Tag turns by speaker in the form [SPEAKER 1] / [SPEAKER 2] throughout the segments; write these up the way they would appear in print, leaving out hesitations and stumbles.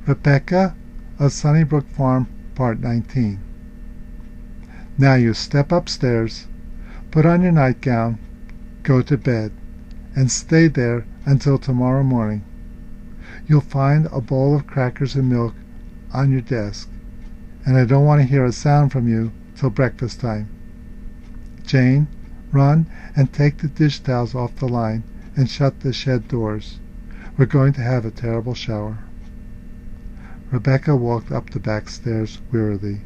[SPEAKER 1] Rebecca of Sunnybrook Farm, Part 19. Now you step upstairs, put on your nightgown, go to bed, and stay there until tomorrow morning. You'll find a bowl of crackers and milk on your desk, and I don't want to hear a sound from you till breakfast time. Jane, run and take the dish towels off the line and shut the shed doors. We're going to have a terrible shower. Rebecca walked up the back stairs wearily,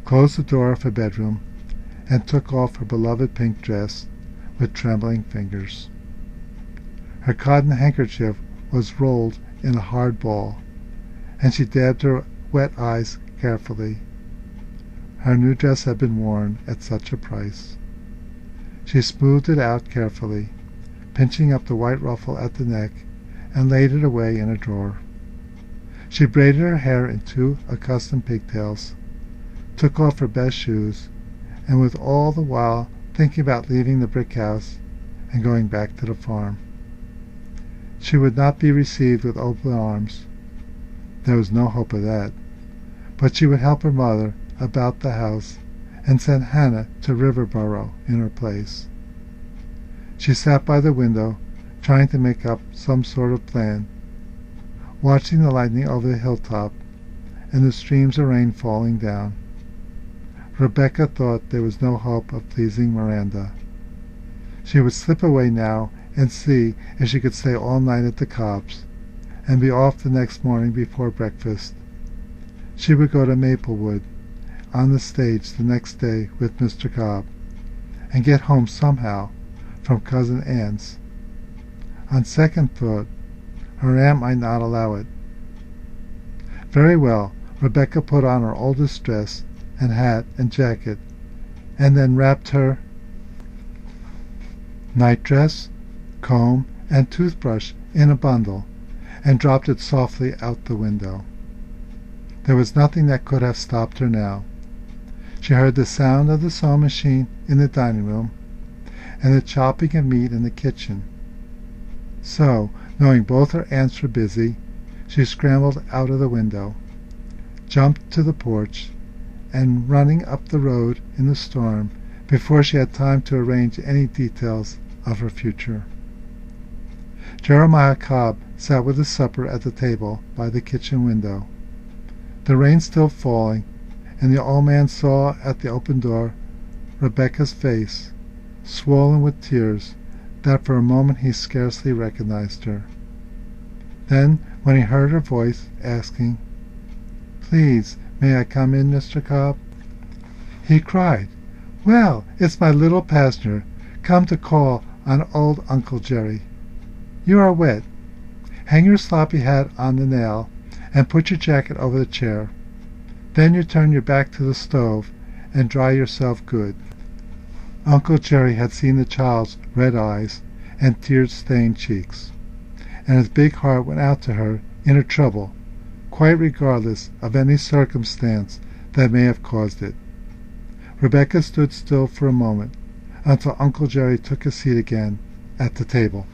[SPEAKER 1] closed the door of her bedroom, and took off her beloved pink dress with trembling fingers. Her cotton handkerchief was rolled in a hard ball, and she dabbed her wet eyes carefully. Her new dress had been worn at such a price. She smoothed it out carefully, pinching up the white ruffle at the neck, and laid it away in a drawer. She braided her hair in 2 accustomed pigtails, took off her best shoes, and was all the while thinking about leaving the brick house and going back to the farm. She would not be received with open arms. There was no hope of that. But she would help her mother about the house and send Hannah to Riverboro in her place. She sat by the window, trying to make up some sort of plan, watching the lightning over the hilltop and the streams of rain falling down. Rebecca thought there was no hope of pleasing Miranda. She would slip away now and see if she could stay all night at the Cobbs, and be off the next morning before breakfast. She would go to Maplewood on the stage the next day with Mr. Cobb, and get home somehow from Cousin Anne's. On second thought, her aunt might not allow it. Very well, Rebecca put on her oldest dress and hat and jacket, and then wrapped her nightdress, comb, and toothbrush in a bundle, and dropped it softly out the window. There was nothing that could have stopped her now. She heard the sound of the sewing machine in the dining room, and the chopping of meat in the kitchen. So, knowing both her aunts were busy, she scrambled out of the window, jumped to the porch, and running up the road in the storm before she had time to arrange any details of her future. Jeremiah Cobb sat with his supper at the table by the kitchen window. The rain still falling, and the old man saw at the open door Rebecca's face, swollen with tears, that for a moment he scarcely recognized her. Then, when he heard her voice asking, "Please, may I come in, Mr. Cobb?" he cried, "Well, it's my little passenger, come to call on old Uncle Jerry. You are wet. Hang your sloppy hat on the nail, and put your jacket over the chair. Then you turn your back to the stove, and dry yourself good." Uncle Jerry had seen the child's red eyes and tear-stained cheeks, and his big heart went out to her in her trouble, quite regardless of any circumstance that may have caused it. Rebecca stood still for a moment, until Uncle Jerry took his seat again at the table.